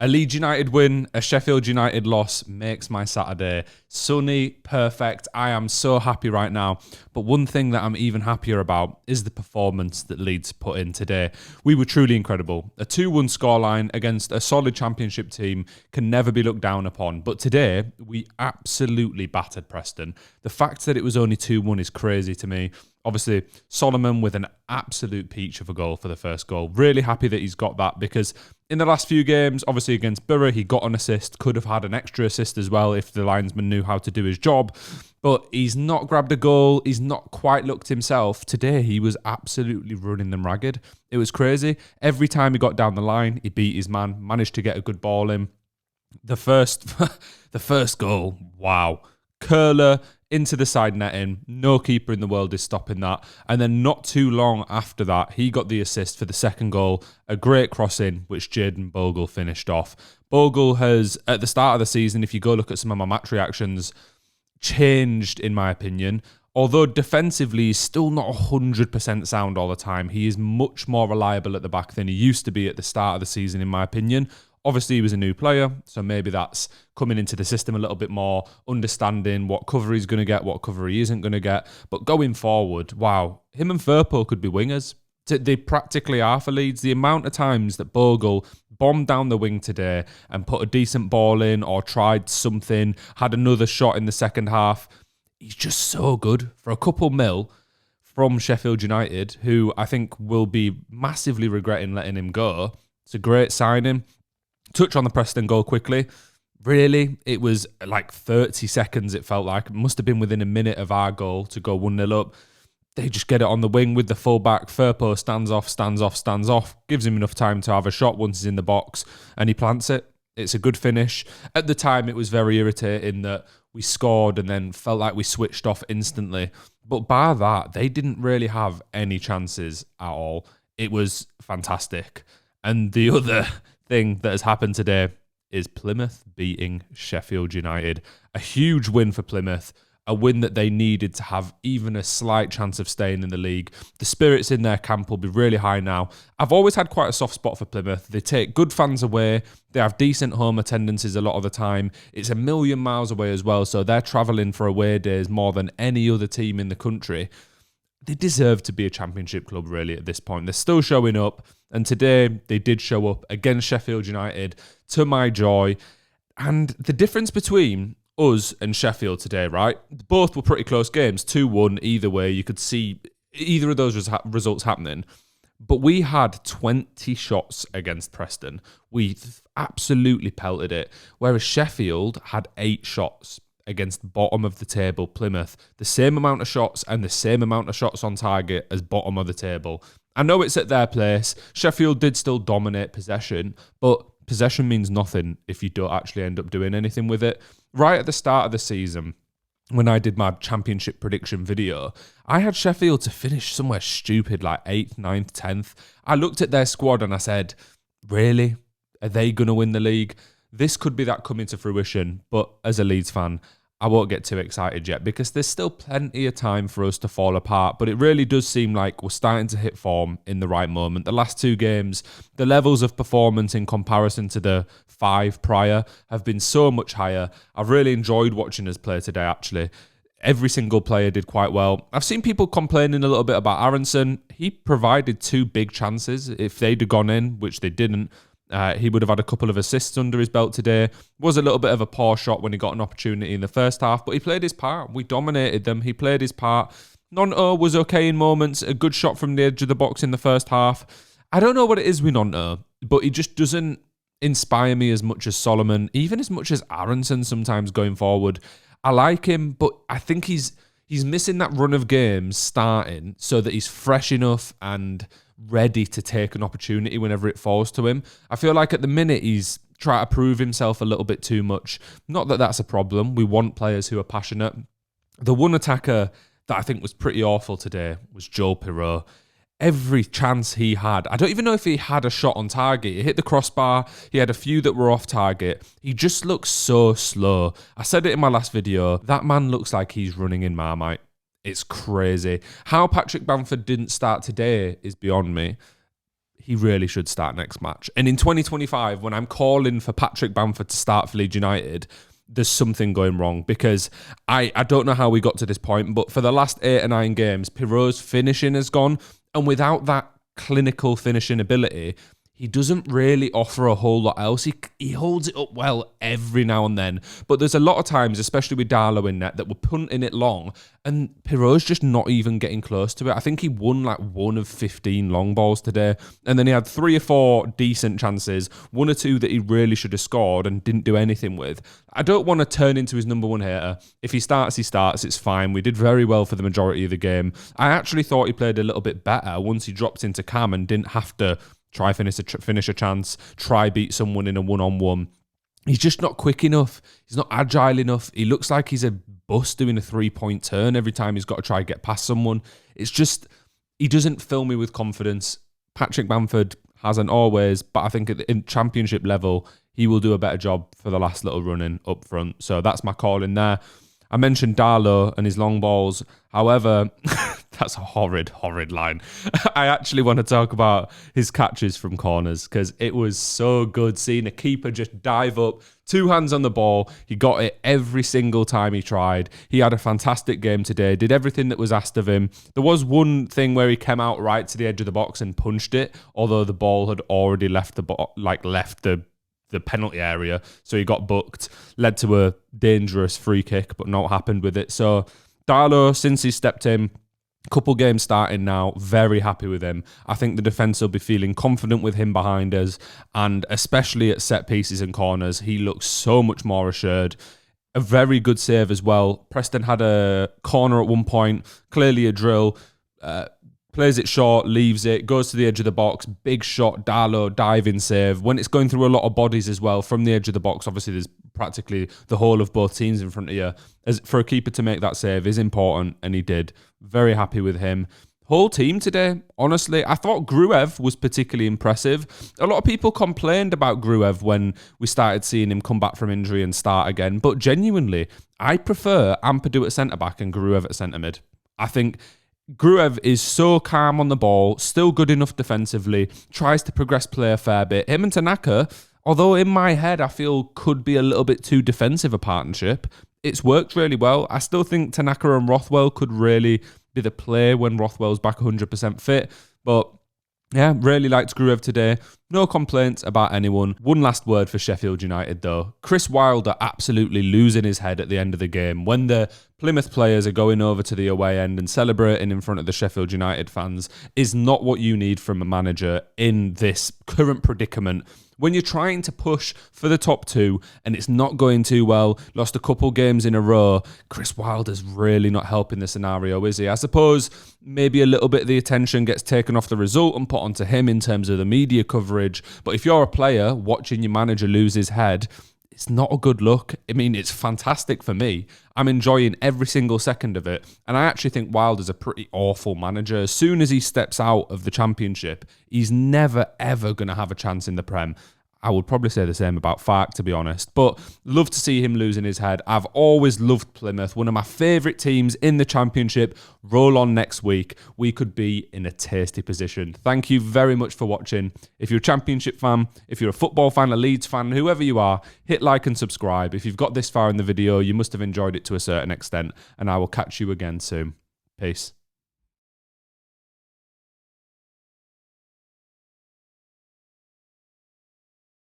A Leeds United win, a Sheffield United loss makes my Saturday sunny, perfect. I am so happy right now. But one thing that I'm even happier about is the performance that Leeds put in today. We were truly incredible. A 2-1 scoreline against a solid championship team can never be looked down upon. But today, we absolutely battered Preston. The fact that it was only 2-1 is crazy to me. Obviously, Solomon with an absolute peach of a goal for the first goal. Really happy that he's got that because in the last few games, obviously against Borough, he got an assist, could have had an extra assist as well if the linesman knew how to do his job. But he's not grabbed a goal. He's not quite looked himself. Today, he was absolutely running them ragged. It was crazy. Every time he got down the line, he beat his man, managed to get a good ball in. The first goal, wow. Curler into the side netting. No keeper in the world is stopping that. And then not too long after that, he got the assist for the second goal. A great crossing, which Jayden Bogle finished off. Bogle has, at the start of the season, if you go look at some of my match reactions, changed, in my opinion. Although defensively, he's still not 100% sound all the time. He is much more reliable at the back than he used to be at the start of the season, in my opinion. Obviously, he was a new player, so maybe that's coming into the system a little bit more, understanding what cover he's going to get, what cover he isn't going to get. But going forward, wow, him and Firpo could be wingers. They practically are for Leeds. The amount of times that Bogle bombed down the wing today and put a decent ball in or tried something, had another shot in the second half, he's just so good. For a couple mil from Sheffield United, who I think will be massively regretting letting him go, it's a great signing. Touch on the Preston goal quickly. Really, it was like 30 seconds, it felt like. It must have been within a minute of our goal to go 1-0 up. They just get it on the wing with the fullback. Firpo stands off, gives him enough time to have a shot once he's in the box, and he plants it. It's a good finish. At the time, it was very irritating that we scored and then felt like we switched off instantly. But bar that, they didn't really have any chances at all. It was fantastic. And the other thing that has happened today is Plymouth beating Sheffield United. A huge win for Plymouth, a win that they needed to have even a slight chance of staying in the league. The spirits in their camp will be really high now. I've always had quite a soft spot for Plymouth. They take good fans away. They have decent home attendances a lot of the time. It's a million miles away as well, so they're travelling for away days more than any other team in the country. They deserve to be a championship club, really, at this point. They're still showing up. And today, they did show up against Sheffield United, to my joy. And the difference between us and Sheffield today, right? Both were pretty close games, 2-1 either way. You could see either of those results happening. But we had 20 shots against Preston. We absolutely pelted it. Whereas Sheffield had 8 shots against bottom of the table Plymouth. The same amount of shots and the same amount of shots on target as bottom of the table. I know it's at their place. Sheffield did still dominate possession, but possession means nothing if you don't actually end up doing anything with it. Right at the start of the season, when I did my championship prediction video, I had Sheffield to finish somewhere stupid like 8th, 9th, 10th. I looked at their squad and I said, really? Are they going to win the league? This could be that coming to fruition, but as a Leeds fan, I won't get too excited yet because there's still plenty of time for us to fall apart, but it really does seem like we're starting to hit form in the right moment. The last 2 games, the levels of performance in comparison to the 5 prior have been so much higher. I've really enjoyed watching us play today, actually. Every single player did quite well. I've seen people complaining a little bit about Aronson. He provided 2 big chances. If they'd have gone in, which they didn't, he would have had a couple of assists under his belt today. Was a little bit of a poor shot when he got an opportunity in the first half, but he played his part. We dominated them. He played his part. Nonto was okay in moments. A good shot from the edge of the box in the first half. I don't know what it is with Nonto, but he just doesn't inspire me as much as Solomon, even as much as Aronson sometimes going forward. I like him, but I think he's missing that run of games starting so that he's fresh enough and ready to take an opportunity whenever it falls to him. I feel like at the minute he's trying to prove himself a little bit too much. Not that that's a problem. We want players who are passionate. The one attacker that I think was pretty awful today was Joel Pirot. Every chance he had, I don't even know if he had a shot on target. He hit the crossbar. He had a few that were off target. He just looks so slow. I said it in my last video. That man looks like he's running in Marmite. It's crazy. How Patrick Bamford didn't start today is beyond me. he really should start next match. And in 2025, when I'm calling for Patrick Bamford to start for Leeds United, there's something going wrong, because I don't know how we got to this point, but for the last 8 or 9 games, Pirot's finishing has gone, and without that clinical finishing ability, he doesn't really offer a whole lot else. He holds it up well every now and then, but there's a lot of times, especially with Darlow in net, that we're punting it long, and Pirot's just not even getting close to it. I think he won like 1 of 15 long balls today, and then he had 3 or 4 decent chances, 1 or 2 that he really should have scored and didn't do anything with. I don't want to turn into his number one hater. If he starts, he starts. It's fine. We did very well for the majority of the game. I actually thought he played a little bit better once he dropped into Cam and didn't have to try finish a chance, try beat someone in a one-on-one. He's just not quick enough. He's not agile enough. He looks like he's a bus doing a 3-point turn every time he's got to try and get past someone. It's just, he doesn't fill me with confidence. Patrick Bamford hasn't always, but I think in championship level, he will do a better job for the last little run-in up front. So that's my call in there. I mentioned Darlow and his long balls. However, that's a horrid line. I actually want to talk about his catches from corners, because it was so good seeing a keeper just dive up, 2 hands on the ball. He got it every single time he tried. He had a fantastic game today, did everything that was asked of him. There was one thing where he came out right to the edge of the box and punched it, although the ball had already left the penalty area, so he got booked, led to a dangerous free kick, but not happened with it. So Darlow, since he stepped in, couple games starting now, very happy with him. I think the defence will be feeling confident with him behind us, and especially at set pieces and corners, he looks so much more assured. A very good save as well. Preston had a corner at one point, clearly a drill, plays it short, leaves it, goes to the edge of the box, big shot, Darlow, diving save. When it's going through a lot of bodies as well, from the edge of the box, obviously there's practically the whole of both teams in front of you. As for a keeper to make that save is important, and he did. Very happy with him. Whole team today, honestly, I thought Gruev was particularly impressive. A lot of people complained about Gruev when we started seeing him come back from injury and start again, but genuinely, I prefer Ampadu at centre-back and Gruev at centre-mid. I think Gruev is so calm on the ball, still good enough defensively, tries to progress play a fair bit. Him and Tanaka, although in my head I feel could be a little bit too defensive a partnership, it's worked really well. I still think Tanaka and Rothwell could really be the play when Rothwell's back 100% fit, but yeah, really liked Gruev today. No complaints about anyone. One last word for Sheffield United though. Chris Wilder absolutely losing his head at the end of the game. When the Plymouth players are going over to the away end and celebrating in front of the Sheffield United fans is not what you need from a manager in this current predicament. When you're trying to push for the top 2 and it's not going too well, lost a couple games in a row, Chris Wilder's really not helping the scenario, is he? I suppose maybe a little bit of the attention gets taken off the result and put onto him in terms of the media coverage. But if you're a player watching your manager lose his head, it's not a good look. I mean, it's fantastic for me. I'm enjoying every single second of it. And I actually think Wilder's a pretty awful manager. As soon as he steps out of the Championship, he's never, ever going to have a chance in the Prem. I would probably say the same about Fark, to be honest. But love to see him losing his head. I've always loved Plymouth, one of my favourite teams in the Championship. Roll on next week. We could be in a tasty position. Thank you very much for watching. If you're a Championship fan, if you're a football fan, a Leeds fan, whoever you are, hit like and subscribe. If you've got this far in the video, you must have enjoyed it to a certain extent. And I will catch you again soon. Peace.